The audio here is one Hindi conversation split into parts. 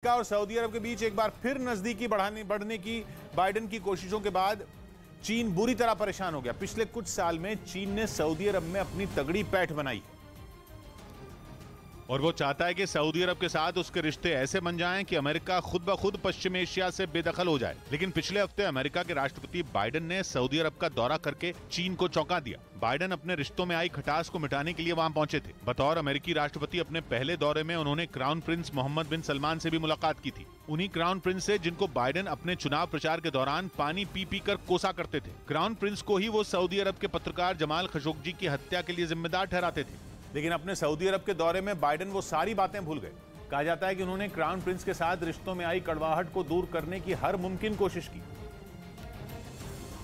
और सऊदी अरब के बीच एक बार फिर नजदीकी बढ़ने की बाइडेन की कोशिशों के बाद चीन बुरी तरह परेशान हो गया। पिछले कुछ साल में चीन ने सऊदी अरब में अपनी तगड़ी पैठ बनाई और वो चाहता है कि सऊदी अरब के साथ उसके रिश्ते ऐसे बन जाएं कि अमेरिका खुद ब खुद पश्चिम एशिया से बेदखल हो जाए। लेकिन पिछले हफ्ते अमेरिका के राष्ट्रपति बाइडेन ने सऊदी अरब का दौरा करके चीन को चौंका दिया। बाइडेन अपने रिश्तों में आई खटास को मिटाने के लिए वहां पहुंचे थे। बतौर अमेरिकी राष्ट्रपति अपने पहले दौरे में उन्होंने क्राउन प्रिंस मोहम्मद बिन सलमान से भी मुलाकात की थी। उन्हीं क्राउन प्रिंस से जिनको बाइडेन अपने चुनाव प्रचार के दौरान पानी पी पी कर कोसा करते थे। क्राउन प्रिंस को ही वो सऊदी अरब के पत्रकार जमाल खशोगी की हत्या के लिए जिम्मेदार ठहराते थे। लेकिन अपने सऊदी अरब के दौरे में बाइडेन वो सारी बातें भूल गए। कहा जाता है कि उन्होंने क्राउन प्रिंस के साथ रिश्तों में आई कड़वाहट को दूर करने की हर मुमकिन कोशिश की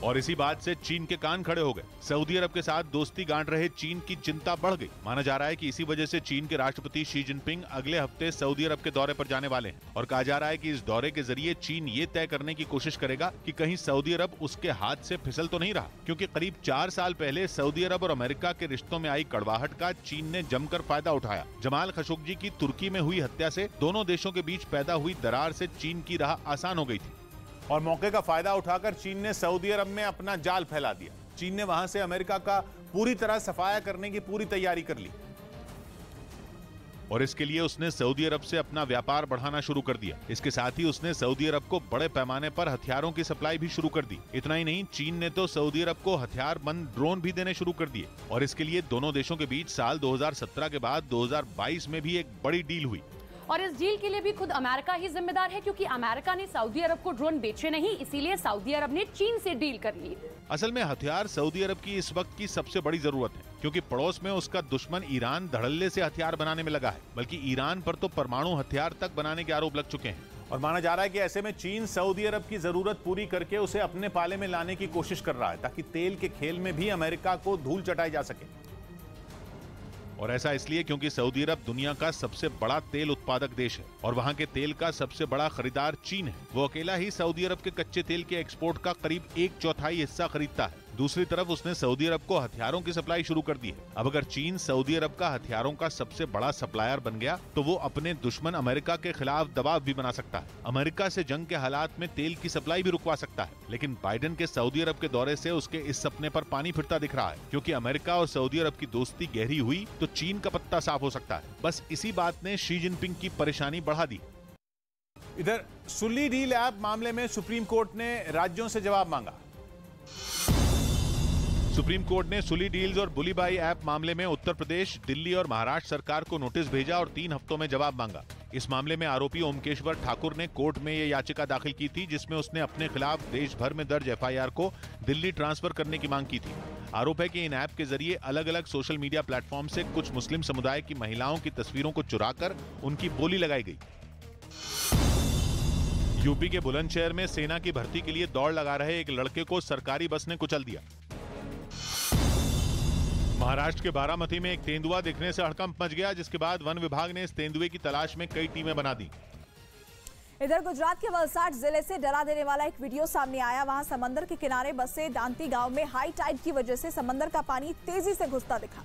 और इसी बात से चीन के कान खड़े हो गए। सऊदी अरब के साथ दोस्ती गांठ रहे चीन की चिंता बढ़ गई। माना जा रहा है कि इसी वजह से चीन के राष्ट्रपति शी जिनपिंग अगले हफ्ते सऊदी अरब के दौरे पर जाने वाले हैं और कहा जा रहा है कि इस दौरे के जरिए चीन ये तय करने की कोशिश करेगा कि कहीं सऊदी अरब उसके हाथ से फिसल तो नहीं रहा, क्योंकि करीब 4 साल पहले सऊदी अरब और अमेरिका के रिश्तों में आई कड़वाहट का चीन ने जमकर फायदा उठाया। जमाल खशोगी की तुर्की में हुई हत्या से दोनों देशों के बीच पैदा हुई दरार से चीन की राह आसान हो गई थी और मौके का फायदा उठाकर चीन ने सऊदी अरब में अपना जाल फैला दिया। चीन ने वहां से अमेरिका का पूरी तरह सफाया करने की पूरी तैयारी कर ली और इसके लिए उसने सऊदी अरब से अपना व्यापार बढ़ाना शुरू कर दिया। इसके साथ ही उसने सऊदी अरब को बड़े पैमाने पर हथियारों की सप्लाई भी शुरू कर दी। इतना ही नहीं, चीन ने तो सऊदी अरब को हथियारबंद ड्रोन भी देने शुरू कर दिए और इसके लिए दोनों देशों के बीच साल 2017 के बाद 2022 में भी एक बड़ी डील हुई। और इस डील के लिए भी खुद अमेरिका ही जिम्मेदार है, क्योंकि अमेरिका ने सऊदी अरब को ड्रोन बेचे नहीं, इसीलिए सऊदी अरब ने चीन से डील कर ली। असल में हथियार सऊदी अरब की इस वक्त की सबसे बड़ी जरूरत है, क्योंकि पड़ोस में उसका दुश्मन ईरान धड़ल्ले से हथियार बनाने में लगा है। बल्कि ईरान पर तो परमाणु हथियार तक बनाने के आरोप लग चुके हैं और माना जा रहा है कि ऐसे में चीन सऊदी अरब की जरूरत पूरी करके उसे अपने पाले में लाने की कोशिश कर रहा है, ताकि तेल के खेल में भी अमेरिका को धूल चटाई जा सके। और ऐसा इसलिए क्योंकि सऊदी अरब दुनिया का सबसे बड़ा तेल उत्पादक देश है और वहां के तेल का सबसे बड़ा खरीदार चीन है। वो अकेला ही सऊदी अरब के कच्चे तेल के एक्सपोर्ट का करीब 1/4 हिस्सा खरीदता है। दूसरी तरफ उसने सऊदी अरब को हथियारों की सप्लाई शुरू कर दी है। अब अगर चीन सऊदी अरब का हथियारों का सबसे बड़ा सप्लायर बन गया तो वो अपने दुश्मन अमेरिका के खिलाफ दबाव भी बना सकता है। अमेरिका से जंग के हालात में तेल की सप्लाई भी रुकवा सकता है। लेकिन बाइडेन के सऊदी अरब के दौरे से उसके इस सपने पर पानी फिरता दिख रहा है, क्योंकि अमेरिका और सऊदी अरब की दोस्ती गहरी हुई तो चीन का पत्ता साफ हो सकता है। बस इसी बात ने शी जिनपिंग की परेशानी बढ़ा दी। इधर सुली डील ऐप मामले में सुप्रीम कोर्ट ने राज्यों से जवाब मांगा। सुप्रीम कोर्ट ने सुली डील्स और बुली बाई ऐप मामले में उत्तर प्रदेश, दिल्ली और महाराष्ट्र सरकार को नोटिस भेजा और 3 हफ्तों में जवाब मांगा। इस मामले में आरोपी ओमकेश्वर ठाकुर ने कोर्ट में ये याचिका दाखिल की थी, जिसमें उसने अपने खिलाफ देश भर में दर्ज एफआईआर को दिल्ली ट्रांसफर करने की मांग की थी। आरोप है कि इन ऐप के जरिए अलग अलग सोशल मीडिया प्लेटफॉर्म से कुछ मुस्लिम समुदाय की महिलाओं की तस्वीरों को चुराकर उनकी बोली लगाई गई। यूपी के बुलंदशहर में सेना की भर्ती के लिए दौड़ लगा रहे एक लड़के को सरकारी बस ने कुचल दिया। महाराष्ट्र के बारामती में एक तेंदुआ दिखने से हड़कंप मच गया, जिसके बाद वन विभाग ने इस तेंदुए की तलाश में कई टीमें बना दी। इधर गुजरात के वलसाड जिले से डरा देने वाला एक वीडियो सामने आया। वहां समंदर के किनारे बसे दांती गांव में हाई टाइड की वजह से समंदर का पानी तेजी से घुसता दिखा,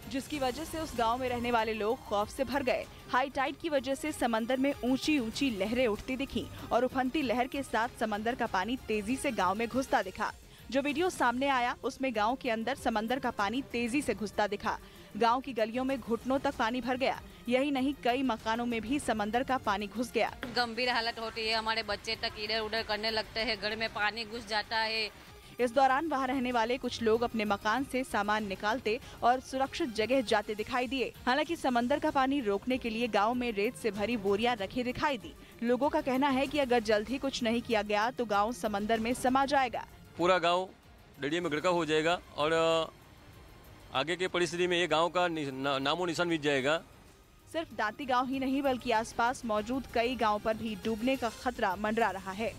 जिसकी वजह से उस गांव में रहने वाले लोग खौफ से भर गए। हाई टाइड की वजह से समंदर में ऊंची ऊंची लहरें उठती दिखी और उफनती लहर के साथ समंदर का पानी तेजी से गांव में घुसता दिखा। जो वीडियो सामने आया उसमें गांव के अंदर समंदर का पानी तेजी से घुसता दिखा। गांव की गलियों में घुटनों तक पानी भर गया। यही नहीं, कई मकानों में भी समंदर का पानी घुस गया। गंभीर हालत होती है, हमारे बच्चे तक इधर उधर करने लगते हैं, घर में पानी घुस जाता है। इस दौरान वहां रहने वाले कुछ लोग अपने मकान से सामान निकालते और सुरक्षित जगह जाते दिखाई दिए। हालांकि समंदर का पानी रोकने के लिए गांव में रेत से भरी बोरियां रखी दिखाई दी। लोगों का कहना है कि अगर जल्द ही कुछ नहीं किया गया तो गाँव समंदर में समा जाएगा। पूरा गाँव दरिया में गड़का हो जाएगा और आगे की परिस्थिति में ये गांव का नामो निशान मिट जाएगा। सिर्फ दांती गांव ही नहीं बल्कि आसपास मौजूद कई गांव पर भी डूबने का खतरा मंडरा रहा है।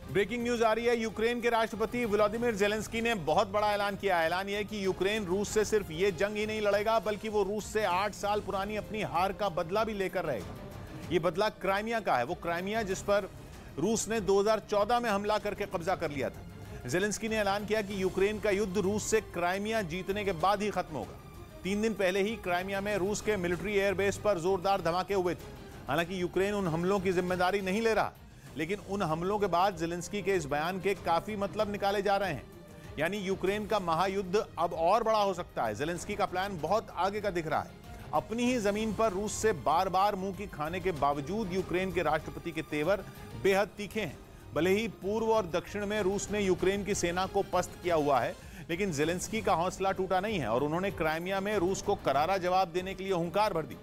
ब्रेकिंग न्यूज आ रही है। यूक्रेन के राष्ट्रपति व्लादिमीर जेलेंस्की ने बहुत बड़ा ऐलान किया। ऐलान यह है कि यूक्रेन रूस से सिर्फ ये जंग ही नहीं लड़ेगा, बल्कि वो रूस से 8 साल पुरानी अपनी हार का बदला भी लेकर रहेगा। ये बदला क्राइमिया का है, वो क्राइमिया जिस पर रूस ने 2014 में हमला करके कब्जा कर लिया था। जेलेंस्की ने ऐलान किया कि यूक्रेन का युद्ध रूस से क्राइमिया जीतने के बाद ही खत्म होगा। 3 दिन पहले ही क्राइमिया में रूस के मिलिट्री एयरबेस पर जोरदार धमाके हुए थे। हालांकि यूक्रेन उन हमलों की जिम्मेदारी नहीं ले रहा, लेकिन उन हमलों के बाद ज़ेलेंस्की के इस बयान के काफी मतलब निकाले जा रहे हैं। यानी यूक्रेन का महायुद्ध अब और बड़ा हो सकता है। ज़ेलेंस्की का प्लान बहुत आगे का दिख रहा है। अपनी ही जमीन पर रूस से बार बार मुंह की खाने के बावजूद यूक्रेन के राष्ट्रपति के तेवर बेहद तीखे हैं। भले ही पूर्व और दक्षिण में रूस ने यूक्रेन की सेना को पस्त किया हुआ है, लेकिन ज़ेलेंस्की का हौसला टूटा नहीं है और उन्होंने क्राइमिया में रूस को करारा जवाब देने के लिए हुंकार भर दी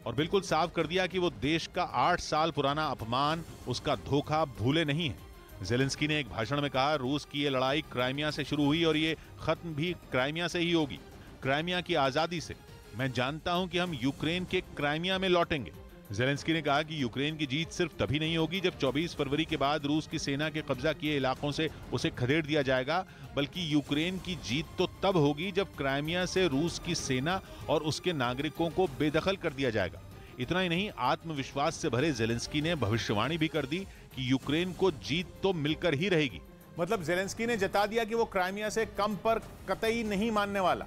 और बिल्कुल साफ कर दिया कि वो देश का 8 साल पुराना अपमान, उसका धोखा भूले नहीं है। ज़ेलेंस्की ने एक भाषण में कहा, रूस की ये लड़ाई क्राइमिया से शुरू हुई और ये खत्म भी क्राइमिया से ही होगी, क्राइमिया की आजादी से। मैं जानता हूं कि हम यूक्रेन के क्राइमिया में लौटेंगे। ज़ेलेंस्की ने कहा कि यूक्रेन की जीत सिर्फ तभी नहीं होगी जब 24 फरवरी के बाद रूस की सेना के कब्जा किए इलाकों से उसे खदेड़ दिया जाएगा, बल्कि यूक्रेन की जीत तो तब होगी जब क्राइमिया से रूस की सेना और उसके नागरिकों को बेदखल कर दिया जाएगा। इतना ही नहीं, आत्मविश्वास से भरे ज़ेलेंस्की ने भविष्यवाणी भी कर दी कि यूक्रेन को जीत तो मिलकर ही रहेगी। मतलब ज़ेलेंस्की ने जता दिया कि वो क्राइमिया से कम पर कतई नहीं मानने वाला।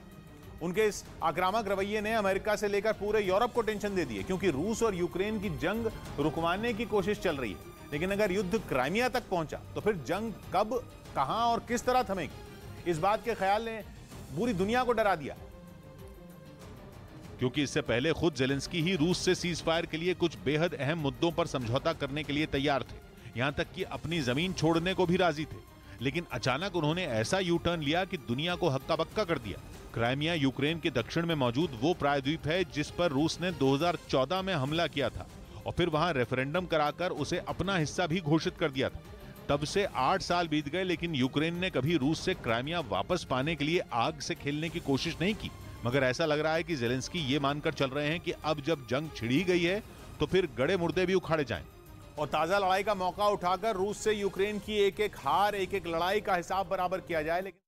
उनके इस आक्रामक रवैये ने अमेरिका से लेकर पूरे यूरोप को टेंशन दे दी है, क्योंकि रूस और यूक्रेन की जंग रुकवाने की कोशिश चल रही है। लेकिन अगर युद्ध क्राइमिया तक पहुंचा तो फिर जंग कब, कहां और किस तरह थमेगी, इस बात के ख्याल ने पूरी दुनिया को डरा दिया। क्योंकि इससे पहले खुद ज़ेलेंस्की ही रूस से सीज फायर के लिए कुछ बेहद अहम मुद्दों पर समझौता करने के लिए तैयार थे, यहां तक कि अपनी जमीन छोड़ने को भी राजी थे। लेकिन अचानक उन्होंने ऐसा यू टर्न लिया कि दुनिया को हक्का बक्का कर दिया। क्राइमिया यूक्रेन के दक्षिण में मौजूद वो प्रायद्वीप है जिस पर रूस ने 2014 में हमला किया था और फिर वहां रेफरेंडम कराकर उसे अपना हिस्सा भी घोषित कर दिया था। तब से 8 साल बीत गए, लेकिन यूक्रेन ने कभी रूस से क्राइमिया वापस पाने के लिए आग से खेलने की कोशिश नहीं की। मगर ऐसा लग रहा है कि ज़ेलेंस्की ये मानकर चल रहे हैं कि अब जब जंग छिड़ी गई है तो फिर गड़े मुर्दे भी उखाड़े जाएं और ताजा लड़ाई का मौका उठाकर रूस से यूक्रेन की एक एक हार, एक एक लड़ाई का हिसाब बराबर किया जाए। लेकिन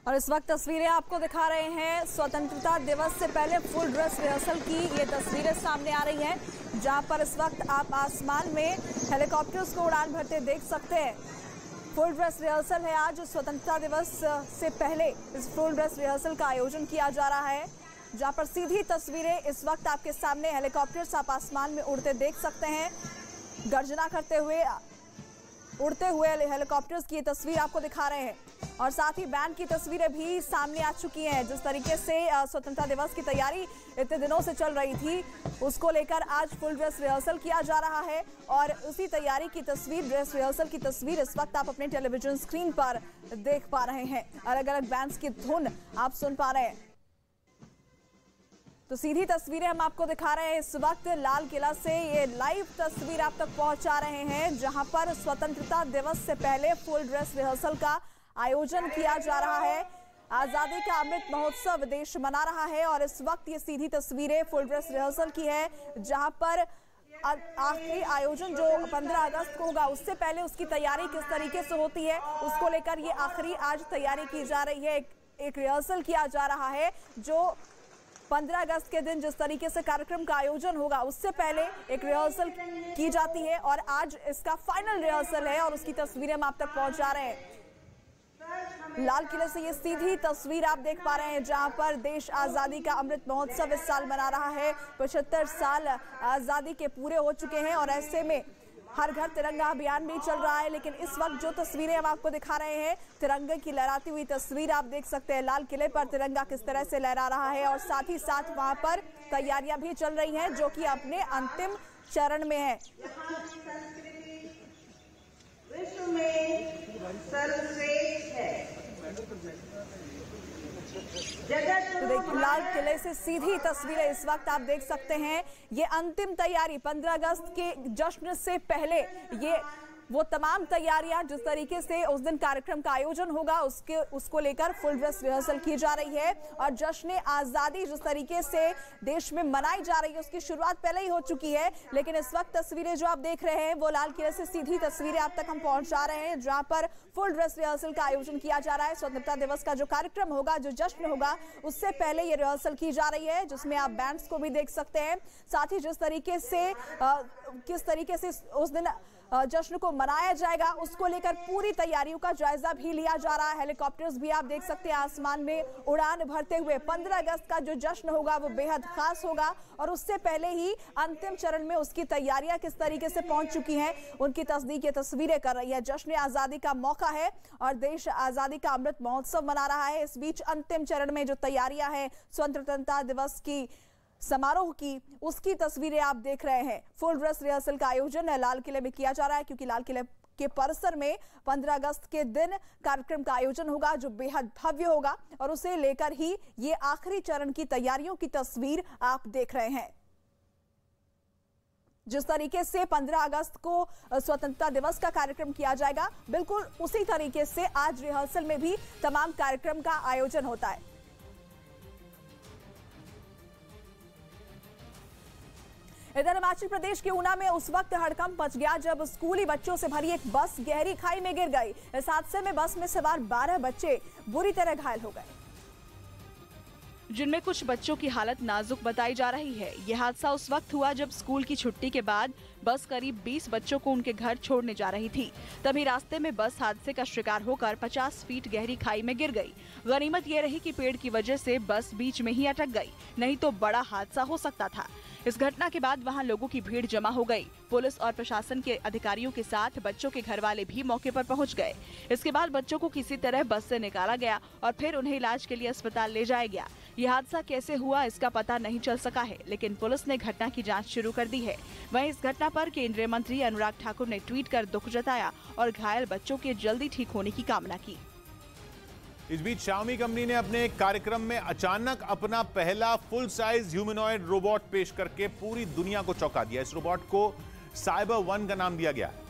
और इस वक्त तस्वीरें आपको दिखा रहे हैं स्वतंत्रता दिवस से पहले फुल ड्रेस रिहर्सल की ये तस्वीरें सामने आ रही हैं, जहां पर इस वक्त आप आसमान में हेलीकॉप्टर्स को उड़ान भरते देख सकते हैं। फुल ड्रेस रिहर्सल है आज। स्वतंत्रता दिवस से पहले इस फुल ड्रेस रिहर्सल का आयोजन किया जा रहा है, जहां पर सीधी तस्वीरें इस वक्त आपके सामने हेलीकॉप्टर्स आप आसमान में उड़ते देख सकते हैं। गर्जना करते हुए उड़ते हुए हेलीकॉप्टर्स की तस्वीर आपको दिखा रहे हैं और साथ ही बैंड की तस्वीरें भी सामने आ चुकी हैं। जिस तरीके से स्वतंत्रता दिवस की तैयारी इतने दिनों से चल रही थी, उसको लेकर आज फुल ड्रेस रिहर्सल किया जा रहा है और उसी तैयारी की तस्वीर, ड्रेस रिहर्सल की तस्वीर इस वक्त आप अपने टेलीविजन स्क्रीन पर देख पा रहे हैं। अलग अलग बैंड्स की धुन आप सुन पा रहे हैं। तो सीधी तस्वीरें हम आपको दिखा रहे हैं इस वक्त लाल किला से। ये लाइव तस्वीर आप तक पहुंचा रहे हैं, जहां पर स्वतंत्रता दिवस से पहले फुल ड्रेस रिहर्सल का आयोजन किया जा रहा है। आजादी का अमृत महोत्सव देश मना रहा है और इस वक्त ये सीधी तस्वीरें फुल ड्रेस रिहर्सल की है, जहां पर आखिरी आयोजन जो 15 अगस्त को होगा, उससे पहले उसकी तैयारी किस तरीके से होती है उसको लेकर ये आखिरी आज तैयारी की जा रही है। एक रिहर्सल किया जा रहा है जो 15 अगस्त के दिन जिस तरीके से कार्यक्रम का आयोजन होगा, उससे पहले एक रिहर्सल की जाती है और आज इसका फाइनल रिहर्सल है और उसकी तस्वीरें हम आप तक पहुंचा रहे हैं। लाल किले से ये सीधी तस्वीर आप देख पा रहे हैं, जहां पर देश आजादी का अमृत महोत्सव इस साल मना रहा है। 75 साल आजादी के पूरे हो चुके हैं और ऐसे में हर घर तिरंगा अभियान भी चल रहा है। लेकिन इस वक्त जो तस्वीरें हम आपको दिखा रहे हैं, तिरंगे की लहराती हुई तस्वीर आप देख सकते हैं। लाल किले पर तिरंगा किस तरह से लहरा रहा है और साथ ही साथ वहां पर तैयारियां भी चल रही हैं जो कि अपने अंतिम चरण में है। विश्व में सर्वश्रेष्ठ है। तो देखिए, लाल किले से सीधी तस्वीरें इस वक्त आप देख सकते हैं। ये अंतिम तैयारी 15 अगस्त के जश्न से पहले ये वो तमाम तैयारियां जिस तरीके से उस दिन कार्यक्रम का आयोजन होगा उसको लेकर फुल ड्रेस रिहर्सल की जा रही है और जश्न आजादी जिस तरीके से देश में मनाई जा रही है उसकी शुरुआत पहले ही हो चुकी है। लेकिन इस वक्त तस्वीरें जो आप देख रहे हैं वो लाल किले से सीधी तस्वीरें आप तक हम पहुंचा रहे हैं, जहां पर फुल ड्रेस रिहर्सल का आयोजन किया जा रहा है। स्वतंत्रता दिवस का जो कार्यक्रम होगा, जो जश्न होगा, उससे पहले ये रिहर्सल की जा रही है, जिसमें आप बैंड्स को भी देख सकते हैं। साथ ही जिस तरीके से किस तरीके से उस दिन जश्न को मनाया जाएगा, उसको लेकर पूरी तैयारियों का जायजा भी लिया जा रहा है। हेलीकॉप्टर्स भी आप देख सकते हैं आसमान में उड़ान भरते हुए। 15 अगस्त का जो जश्न होगा वो बेहद खास होगा और उससे पहले ही अंतिम चरण में उसकी तैयारियां किस तरीके से पहुंच चुकी हैं, उनकी तस्दीक ये तस्वीरें कर रही है। जश्न आजादी का मौका है और देश आजादी का अमृत महोत्सव मना रहा है। इस बीच अंतिम चरण में जो तैयारियां हैं स्वतंत्रता दिवस की समारोह की, उसकी तस्वीरें आप देख रहे हैं। फुल ड्रेस रिहर्सल का आयोजन लाल किले में किया जा रहा है क्योंकि लाल किले के परिसर में 15 अगस्त के दिन कार्यक्रम का आयोजन होगा जो बेहद भव्य होगा और उसे लेकर ही ये आखिरी चरण की तैयारियों की तस्वीर आप देख रहे हैं। जिस तरीके से 15 अगस्त को स्वतंत्रता दिवस का कार्यक्रम किया जाएगा, बिल्कुल उसी तरीके से आज रिहर्सल में भी तमाम कार्यक्रम का आयोजन होता है। इधर हिमाचल प्रदेश के ऊना में उस वक्त हड़कंप मच गया जब स्कूली बच्चों से भरी एक बस गहरी खाई में गिर गई। इस हादसे में बस में सवार 12 बच्चे बुरी तरह घायल हो गए, जिनमें कुछ बच्चों की हालत नाजुक बताई जा रही है। यह हादसा उस वक्त हुआ जब स्कूल की छुट्टी के बाद बस करीब 20 बच्चों को उनके घर छोड़ने जा रही थी। तभी रास्ते में बस हादसे का शिकार होकर 50 फीट गहरी खाई में गिर गई। गनीमत ये रही कि पेड़ की वजह से बस बीच में ही अटक गई, नहीं तो बड़ा हादसा हो सकता था। इस घटना के बाद वहां लोगों की भीड़ जमा हो गई। पुलिस और प्रशासन के अधिकारियों के साथ बच्चों के घर वाले भी मौके पर पहुंच गए। इसके बाद बच्चों को किसी तरह बस से निकाला गया और फिर उन्हें इलाज के लिए अस्पताल ले जाया गया। यह हादसा कैसे हुआ इसका पता नहीं चल सका है, लेकिन पुलिस ने घटना की जांच शुरू कर दी है। वहीं इस घटना पर केंद्रीय मंत्री अनुराग ठाकुर ने ट्वीट कर दुख जताया और घायल बच्चों के जल्दी ठीक होने की कामना की। इस बीच Xiaomi कंपनी ने अपने कार्यक्रम में अचानक अपना पहला फुल साइज ह्यूमनॉइड रोबोट पेश करके पूरी दुनिया को चौंका दिया। इस रोबोट को साइबर 1 का नाम दिया गया है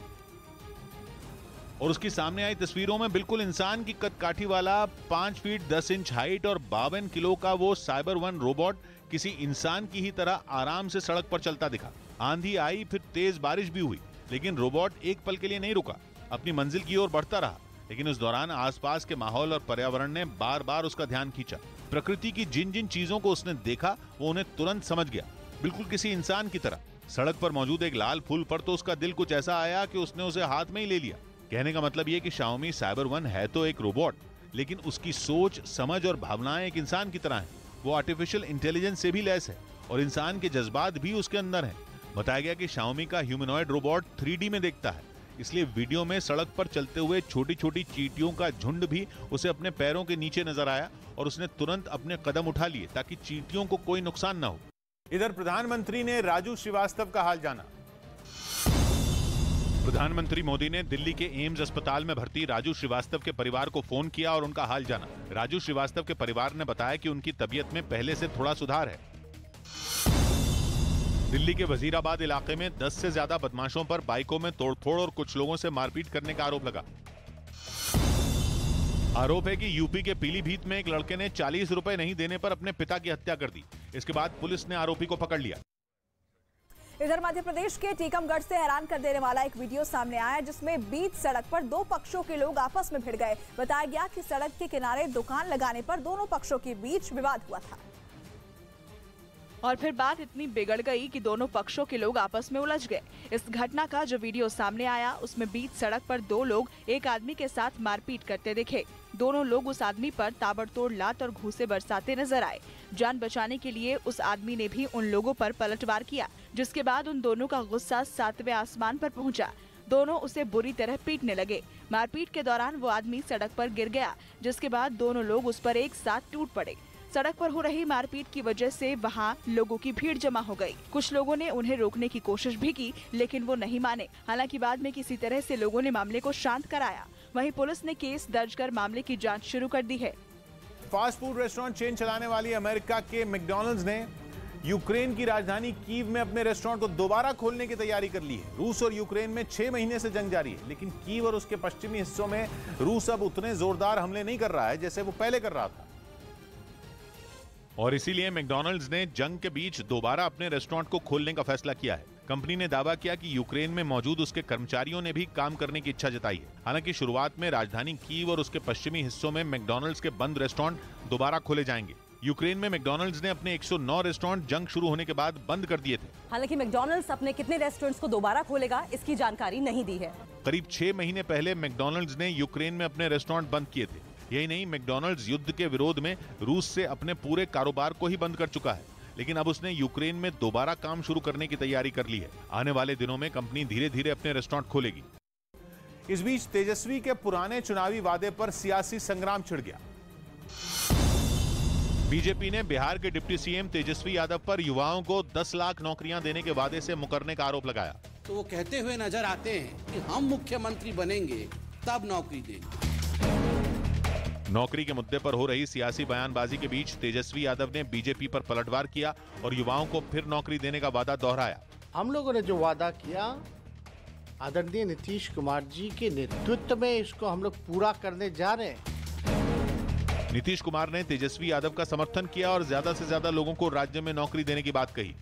और उसकी सामने आई तस्वीरों में बिल्कुल इंसान की कद काठी वाला 5 फीट 10 इंच हाइट और 52 किलो का वो साइबर 1 रोबोट किसी इंसान की ही तरह आराम से सड़क पर चलता दिखा। आंधी आई, फिर तेज बारिश भी हुई, लेकिन रोबोट एक पल के लिए नहीं रुका, अपनी मंजिल की ओर बढ़ता रहा। लेकिन उस दौरान आसपास के माहौल और पर्यावरण ने बार बार उसका ध्यान खींचा। प्रकृति की जिन जिन चीजों को उसने देखा वो उन्हें तुरंत समझ गया, बिल्कुल किसी इंसान की तरह। सड़क पर मौजूद एक लाल फूल पर तो उसका दिल कुछ ऐसा आया कि उसने उसे हाथ में ही ले लिया। कहने का मतलब ये कि Xiaomi साइबर 1 है तो एक रोबोट, लेकिन उसकी सोच, समझ और भावनाएं एक इंसान की तरह हैं। वो आर्टिफिशियल इंटेलिजेंस से भी लैस है और इंसान के जज्बात भी उसके अंदर हैं। बताया गया कि Xiaomi का ह्यूमनॉइड रोबोट 3D में देखता है, इसलिए वीडियो में सड़क पर चलते हुए छोटी छोटी चींटियों का झुंड भी उसे अपने पैरों के नीचे नजर आया और उसने तुरंत अपने कदम उठा लिए ताकि चींटियों को कोई नुकसान न हो। इधर प्रधानमंत्री ने राजू श्रीवास्तव का हाल जाना। प्रधानमंत्री मोदी ने दिल्ली के एम्स अस्पताल में भर्ती राजू श्रीवास्तव के परिवार को फोन किया और उनका हाल जाना। राजू श्रीवास्तव के परिवार ने बताया कि उनकी तबीयत में पहले से थोड़ा सुधार है। दिल्ली के वजीराबाद इलाके में 10 से ज्यादा बदमाशों पर बाइकों में तोड़फोड़ और कुछ लोगों से मारपीट करने का आरोप लगा। आरोप है कि यूपी के पीलीभीत में एक लड़के ने 40 रुपए नहीं देने पर अपने पिता की हत्या कर दी। इसके बाद पुलिस ने आरोपी को पकड़ लिया। इधर मध्य प्रदेश के टीकमगढ़ से हैरान कर देने वाला एक वीडियो सामने आया जिसमें बीच सड़क पर दो पक्षों के लोग आपस में भिड़ गए। बताया गया कि सड़क के किनारे दुकान लगाने पर दोनों पक्षों के बीच विवाद हुआ था और फिर बात इतनी बिगड़ गई कि दोनों पक्षों के लोग आपस में उलझ गए। इस घटना का जो वीडियो सामने आया उसमें बीच सड़क पर दो लोग एक आदमी के साथ मारपीट करते दिखे। दोनों लोग उस आदमी पर ताबड़तोड़ लात और घूंसे बरसाते नजर आए। जान बचाने के लिए उस आदमी ने भी उन लोगों पर पलटवार किया, जिसके बाद उन दोनों का गुस्सा 7वें आसमान पर पहुंचा। दोनों उसे बुरी तरह पीटने लगे। मारपीट के दौरान वो आदमी सड़क पर गिर गया, जिसके बाद दोनों लोग उस पर एक साथ टूट पड़े। सड़क पर हो रही मारपीट की वजह से वहां लोगों की भीड़ जमा हो गई। कुछ लोगों ने उन्हें रोकने की कोशिश भी की, लेकिन वो नहीं माने। हालांकि बाद में किसी तरह से लोगों ने मामले को शांत कराया। वहीं पुलिस ने केस दर्ज कर मामले की जांच शुरू कर दी है। फास्ट फूड रेस्टोरेंट चेन चलाने वाली अमेरिका के मैकडॉनल्ड्स ने यूक्रेन की राजधानी कीव में अपने रेस्टोरेंट को दोबारा खोलने की तैयारी कर ली है। रूस और यूक्रेन में 6 महीने से जंग जारी है, लेकिन कीव और उसके पश्चिमी हिस्सों में रूस अब उतने जोरदार हमले नहीं कर रहा है जैसे वो पहले कर रहा था। और इसीलिए मैकडॉनल्ड्स ने जंग के बीच दोबारा अपने रेस्टोरेंट को खोलने का फैसला किया है। कंपनी ने दावा किया कि यूक्रेन में मौजूद उसके कर्मचारियों ने भी काम करने की इच्छा जताई है। हालांकि शुरुआत में राजधानी कीव और उसके पश्चिमी हिस्सों में मैकडॉनल्ड्स के बंद रेस्टोरेंट दोबारा खोले जाएंगे। यूक्रेन में मैकडॉनल्ड्स ने अपने 109 रेस्टोरेंट जंग शुरू होने के बाद बंद कर दिए थे। हालांकि मैकडॉनल्ड्स अपने कितने रेस्टोरेंट्स को दोबारा खोलेगा, इसकी जानकारी नहीं दी है। करीब 6 महीने पहले मैकडॉनल्ड्स ने यूक्रेन में अपने रेस्टोरेंट बंद किए थे। यही नहीं, मैकडॉनल्ड्स युद्ध के विरोध में रूस से अपने पूरे कारोबार को ही बंद कर चुका है, लेकिन अब उसने यूक्रेन में दोबारा काम शुरू करने की तैयारी कर ली है। आने वाले दिनों में कंपनी धीरे धीरे अपने रेस्टोरेंट खोलेगी। इस बीच तेजस्वी के पुराने चुनावी वादे पर सियासी संग्राम छिड़ गया। बीजेपी ने बिहार के डिप्टी सीएम तेजस्वी यादव पर युवाओं को 10 लाख नौकरियां देने के वादे से मुकरने का आरोप लगाया। तो वो कहते हुए नजर आते हैं कि हम मुख्यमंत्री बनेंगे तब नौकरी देंगे। नौकरी के मुद्दे पर हो रही सियासी बयानबाजी के बीच तेजस्वी यादव ने बीजेपी पर पलटवार किया और युवाओं को फिर नौकरी देने का वादा दोहराया। हम लोगों ने जो वादा किया आदरणीय नीतीश कुमार जी के नेतृत्व में, इसको हम लोग पूरा करने जा रहे हैं। नीतीश कुमार ने तेजस्वी यादव का समर्थन किया और ज्यादा से ज्यादा लोगों को राज्य में नौकरी देने की बात कही।